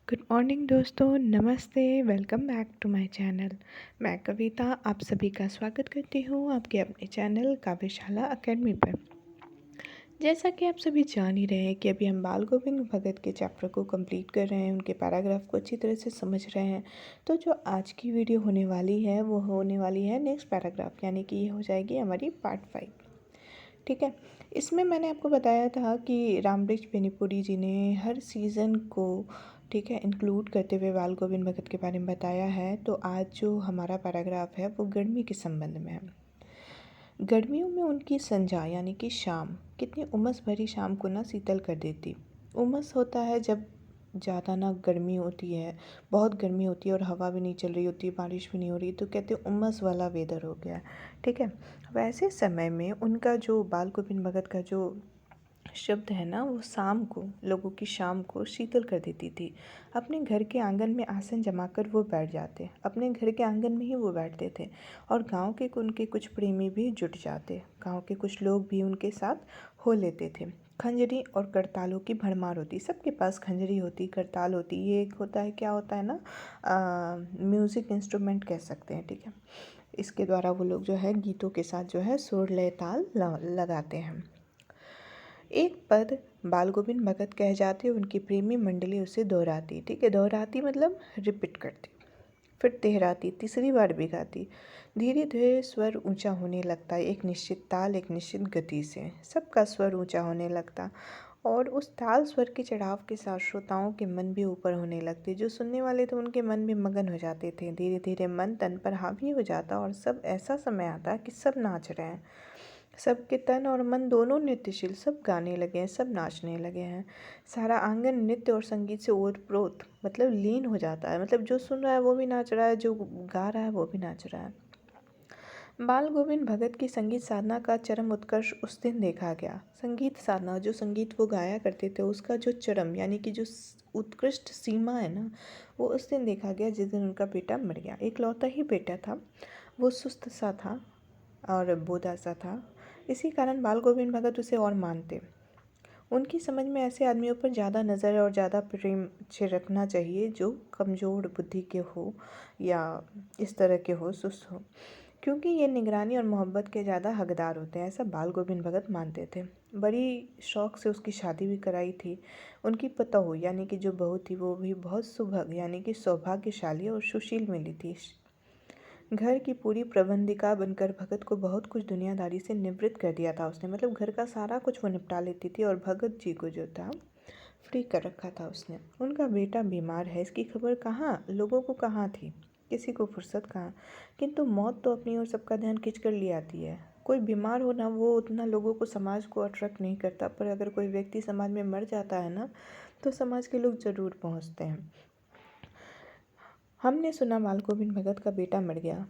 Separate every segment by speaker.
Speaker 1: Good morning दोस्तों, नमस्ते। Welcome back to my channel. मैं कविता आप सभी का स्वागत करती हूँ आपके अपने चैनल काव्यशाला एकेडमी पर। जैसा कि आप सभी जान ही रहे हैं कि अभी हम बाल गोविंद भगत के चैप्टर को कंप्लीट कर रहे हैं, उनके पैराग्राफ को अच्छी तरह से समझ रहे हैं। तो जो आज की वीडियो होने वाली है वो होने वाली है नेक्स्ट पैराग्राफ, यानी कि ये हो जाएगी हमारी पार्ट 5। ठीक है। इसमें मैंने आपको बताया था कि रामवृक्ष बेनीपुरी जी ने हर सीज़न को ठीक है इंक्लूड करते हुए बाल गोविंद भगत के बारे में बताया है। तो आज जो हमारा पैराग्राफ है वो गर्मी के संबंध में है। गर्मियों में उनकी संध्या यानी कि शाम कितनी उमस भरी शाम को ना शीतल कर देती। उमस होता है जब ज़्यादा ना गर्मी होती है, बहुत गर्मी होती है और हवा भी नहीं चल रही होती, बारिश भी नहीं हो रही, तो कहते हैं उमस वाला वेदर हो गया। ठीक है। वैसे समय में उनका जो बाल गोविंद भगत का जो शब्द है ना, वो शाम को लोगों की शाम को शीतल कर देती थी। अपने घर के आंगन में आसन जमाकर वो बैठ जाते, अपने घर के आंगन में ही वो बैठते थे। और गांव के उनके कुछ प्रेमी भी जुट जाते, गांव के कुछ लोग भी उनके साथ हो लेते थे। खंजरी और करतालों की भरमार होती, सबके पास खंजरी होती, करताल होती। ये एक होता है, क्या होता है ना, म्यूज़िक इंस्ट्रूमेंट कह सकते हैं। ठीक है। इसके द्वारा वो लोग जो है गीतों के साथ जो है सुर लय ताल लगाते हैं। एक पद बाल गोविंद भगत कह जाते, उनकी प्रेमी मंडली उसे दोहराती। ठीक है, दोहराती मतलब रिपीट करती, फिर तेहराती, तीसरी बार भी गाती। धीरे धीरे स्वर ऊंचा होने लगता, एक निश्चित ताल एक निश्चित गति से सबका स्वर ऊंचा होने लगता। और उस ताल स्वर के चढ़ाव के साथ श्रोताओं के मन भी ऊपर होने लगते। जो सुनने वाले थे उनके मन भी मगन हो जाते थे। धीरे धीरे मन तन पर हावी हो जाता और सब ऐसा समय आता कि सब नाच रहे हैं, सबके तन और मन दोनों नृत्यशील, सब गाने लगे हैं, सब नाचने लगे हैं। सारा आंगन नृत्य और संगीत से ओतप्रोत मतलब लीन हो जाता है। मतलब जो सुन रहा है वो भी नाच रहा है, जो गा रहा है वो भी नाच रहा है। बाल गोविंद भगत की संगीत साधना का चरम उत्कर्ष उस दिन देखा गया। संगीत साधना, जो संगीत वो गाया करते थे, उसका जो चरम यानी कि जो उत्कृष्ट सीमा है ना, वो उस दिन देखा गया जिस दिन उनका बेटा मर गया। इकलौता ही बेटा था, वो सुस्त सा था और बोधा सा था। इसी कारण बाल गोविंद भगत उसे और मानते। उनकी समझ में ऐसे आदमियों पर ज़्यादा नज़र और ज़्यादा प्रेम से रखना चाहिए जो कमज़ोर बुद्धि के हो या इस तरह के हो, सुस्त हो, क्योंकि ये निगरानी और मोहब्बत के ज़्यादा हकदार होते हैं, ऐसा बाल गोविंद भगत मानते थे। बड़ी शौक़ से उसकी शादी भी कराई थी। उनकी पतोह यानी कि जो बहू थी वो भी बहुत सुभग यानी कि सौभाग्यशाली और सुशील मिली थी। घर की पूरी प्रबंधिका बनकर भगत को बहुत कुछ दुनियादारी से निवृत्त कर दिया था उसने। मतलब घर का सारा कुछ वो निपटा लेती थी और भगत जी को जो था फ्री कर रखा था उसने। उनका बेटा बीमार है, इसकी खबर कहाँ, लोगों को कहाँ थी, किसी को फुर्सत कहाँ। किंतु मौत तो अपनी ओर सबका ध्यान खींच कर ले आती है। कोई बीमार हो ना, वो उतना लोगों को, समाज को अट्रैक्ट नहीं करता, पर अगर कोई व्यक्ति समाज में मर जाता है ना, तो समाज के लोग ज़रूर पहुँचते हैं। हमने सुना बाल गोविंद भगत का बेटा मर गया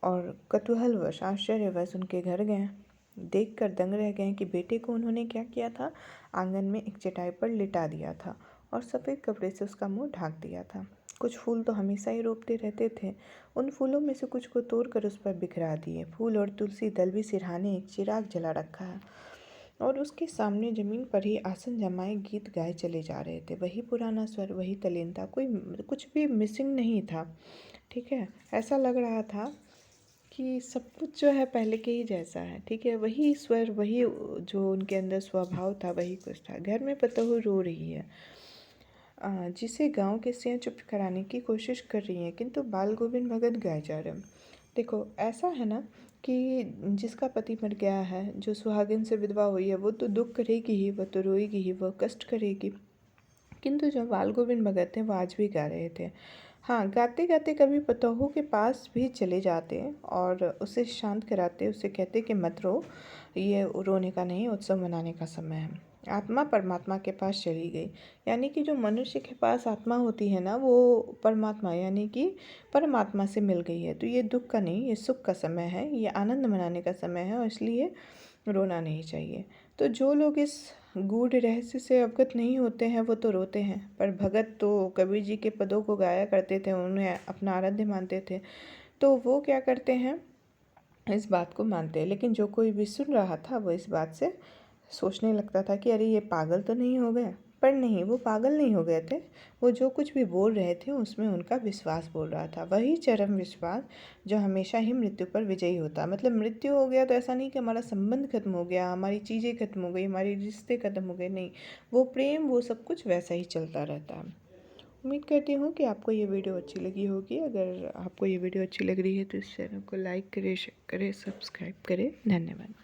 Speaker 1: और कतूहलवश आश्चर्यवश उनके घर गए। देखकर दंग रह गए कि बेटे को उन्होंने क्या किया था। आंगन में एक चटाई पर लिटा दिया था और सफ़ेद कपड़े से उसका मुंह ढाक दिया था। कुछ फूल तो हमेशा ही रोपते रहते थे, उन फूलों में से कुछ को तोड़कर उस पर बिखरा दिए। फूल और तुलसी दल भी सिरहाने एक चिराग जला रखा है और उसके सामने ज़मीन पर ही आसन जमाए गीत गाए चले जा रहे थे। वही पुराना स्वर, वही तल्लीनता, कोई कुछ भी मिसिंग नहीं था। ठीक है, ऐसा लग रहा था कि सब कुछ जो है पहले के ही जैसा है। ठीक है, वही स्वर, वही जो उनके अंदर स्वभाव था, वही कुछ था। घर में पतोह रो रही है, जिसे गांव के स्त्रियाँ चुप कराने की कोशिश कर रही हैं, किंतु बाल गोविंद भगत गाए जा रहे हैं। देखो, ऐसा है ना कि जिसका पति मर गया है, जो सुहागिन से विधवा हुई है, वो तो दुख करेगी ही, वो तो रोएगी ही, वो कष्ट करेगी। किंतु जो बाल गोविंद भगत थे वो आज भी गा रहे थे। हाँ, गाते गाते कभी पतोहू के पास भी चले जाते और उसे शांत कराते, उसे कहते कि मत रो, ये रोने का नहीं, उत्सव मनाने का समय है। आत्मा परमात्मा के पास चली गई, यानी कि जो मनुष्य के पास आत्मा होती है ना, वो परमात्मा यानी कि परमात्मा से मिल गई है। तो ये दुख का नहीं, ये सुख का समय है, ये आनंद मनाने का समय है और इसलिए रोना नहीं चाहिए। तो जो लोग इस गूढ़ रहस्य से अवगत नहीं होते हैं वो तो रोते हैं, पर भगत तो कबीर जी के पदों को गाया करते थे, उन्हें अपना आराध्य मानते थे, तो वो क्या करते हैं, इस बात को मानते हैं। लेकिन जो कोई भी सुन रहा था वो इस बात से सोचने लगता था कि अरे ये पागल तो नहीं हो गए, पर नहीं, वो पागल नहीं हो गए थे। वो जो कुछ भी बोल रहे थे उसमें उनका विश्वास बोल रहा था, वही चरम विश्वास जो हमेशा ही मृत्यु पर विजयी होता है। मतलब मृत्यु हो गया तो ऐसा नहीं कि हमारा संबंध खत्म हो गया, हमारी चीज़ें खत्म हो गई, हमारे रिश्ते खत्म हो गए, नहीं, वो प्रेम वो सब कुछ वैसा ही चलता रहता है। उम्मीद करती हूँ कि आपको ये वीडियो अच्छी लगी होगी। अगर आपको ये वीडियो अच्छी लग रही है तो इस चैनल को लाइक करें, शेयर करें, सब्सक्राइब करें। धन्यवाद।